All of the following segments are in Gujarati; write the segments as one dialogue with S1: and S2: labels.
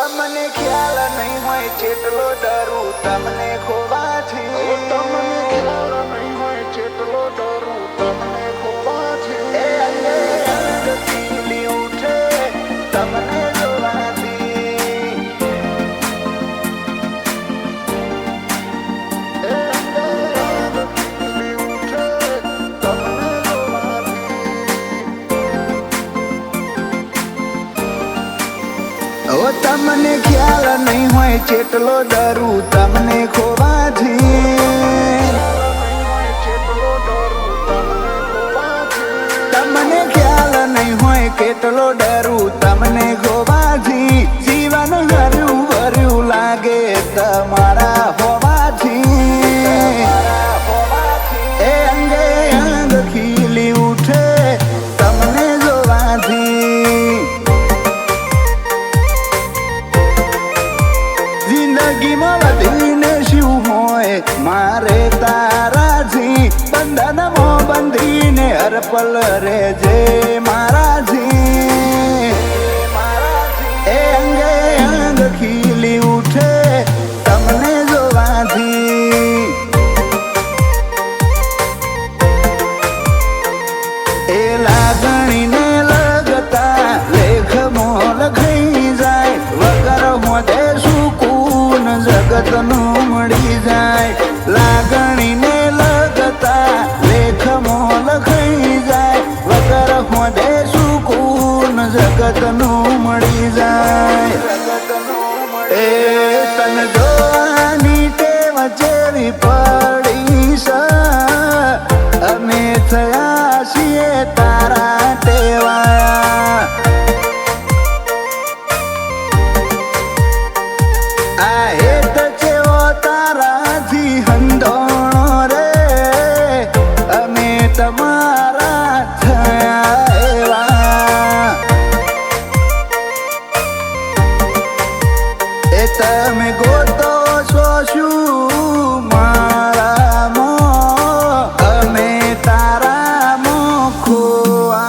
S1: તમને ખ્યાલ નહીં હોય જેટલો ડરું તમને ખોવાથી તમને ખ્યાલ નહીં હોય જેટલો ડરું તમને ખોવાથી એ અંગે અંગ ખીલી ઉઠે તમને જોવાથી એ અંગે અંગ ખીલી ઉઠે તમને જોવાથી ઓ તમને ખ્યાલ નહીં હોય જેટલો ડરું તમને ખોવાથી તમને ખ્યાલ નહીં હોય કેટલો ડરું તમને ખોવાથી જીવન હર્યું ભર્યું લાગે તમારા હોવાથી એ અંગે અંગ ખીલી ઉઠે તમને જોવાથી જિંદગીમાં વધીને શું હોય મારે તારાથી બંધનમાં બંધીને હર પલ રેજે મારાથી એ અંગે અંગ ખીલી ઉઠે તમને જોવાથી એ લાગણીને લગતા લેખ મોલ ખાઈ જાય વગર હોદે સુકૂન જગતનું મળી જાય લાગણીને લગતા લેખ મોલ ખાઈ જાય વગર હોદે સુકૂન જગતનું મળી જાય એ તન જોવાની ટેવ જેવી પડી છે અમે થયા છીએ તારા ટેવાયા આ હેત જેવો તારાથી હંધોણો રે અમે તમારા થયા એવા એ તમે ગોતો છો શું મારામાં અમે તારામાં ખોવાયા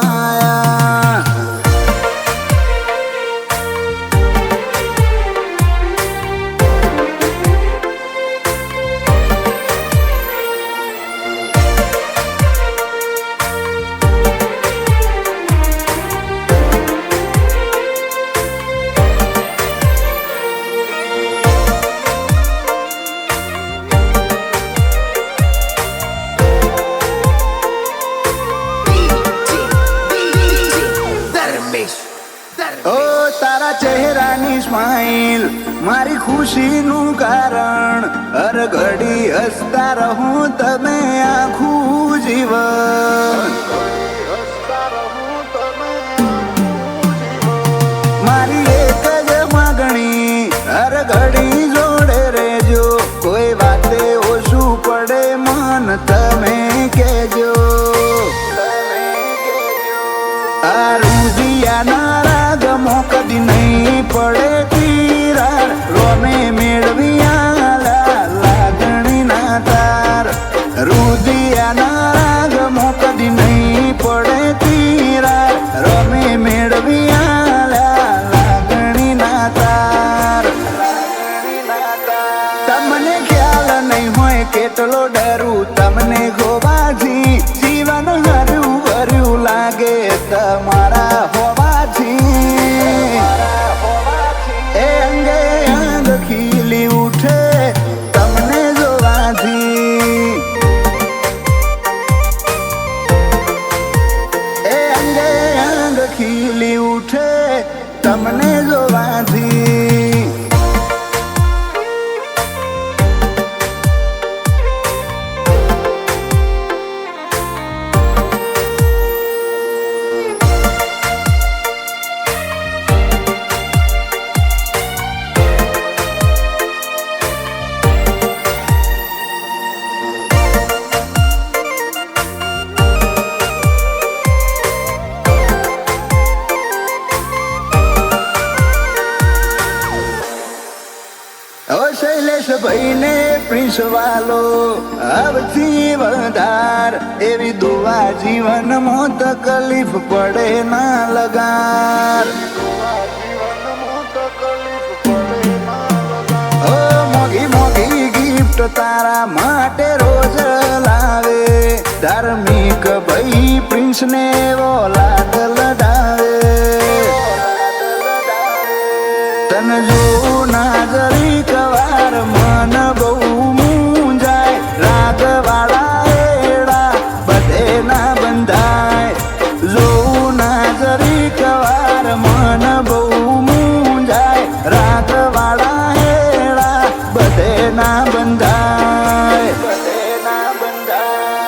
S1: ઓ તારા ચહેરાની સ્માઈલ મારી ખુશીનું કારણ હર ઘડી હસતા રહું તમે આખું જીવન મારી એક જ માગણી હર ઘડી જોડે રહેજો કોઈ વાતે ઓછું પડે મન તમે કહેજો આ રૂધિયાના રાગમો કદી નહીં પડે તીરાર રોને મેળવી આલા લાગણીના તાર રૂધિયાના રાગમો કદી નહીં પડે તીરાર રોને મેળવી આલા લાગણીના તાર તમને ખ્યાલ નહીં હોય કેટલો ડરું તમને ખોવાથી જીવન હર્યું ભર્યું લાગે તમારા હોવાથી એ અંગે અંગ ખીલી ઉઠે તમને જોવાથી એ અંગે અંગ ખીલી ઉઠે તમને જોવાથી ભાઈને પ્રિન્સ વાલો આવથી વધાર એવી દુઆ જીવનમાં તકલીફ પડે ના લગાર ગિફ્ટ તારા માટે રોજ લાવે ધાર્મિક ભાઈ પ્રિન્સ ને એવો લાડ લડાવે તન જોઉં ના જરીક વાર મન બહુ મૂંઝાય રાગવાળા એડા બધે ના બંધાય જોઉં ના જરીક વાર મન બહુ મૂંઝાય રાગવાળા એડા બધે ના બંધાય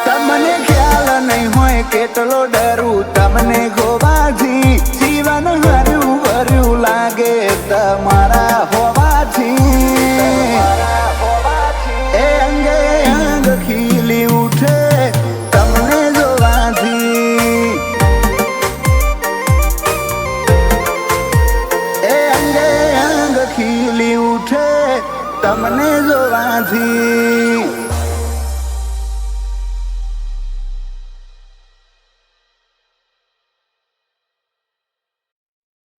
S1: તમને ખ્યાલ નહીં હોય કેટલો ડરું તમને ગોવાથી જીવન હર્યું ભર્યું લાગે તમારા હોવાથી એ અંગે અંગ ખીલી ઉઠે તમને જોવાથી એ અંગે અંગ ખીલી ઉઠે તમને જોવાથી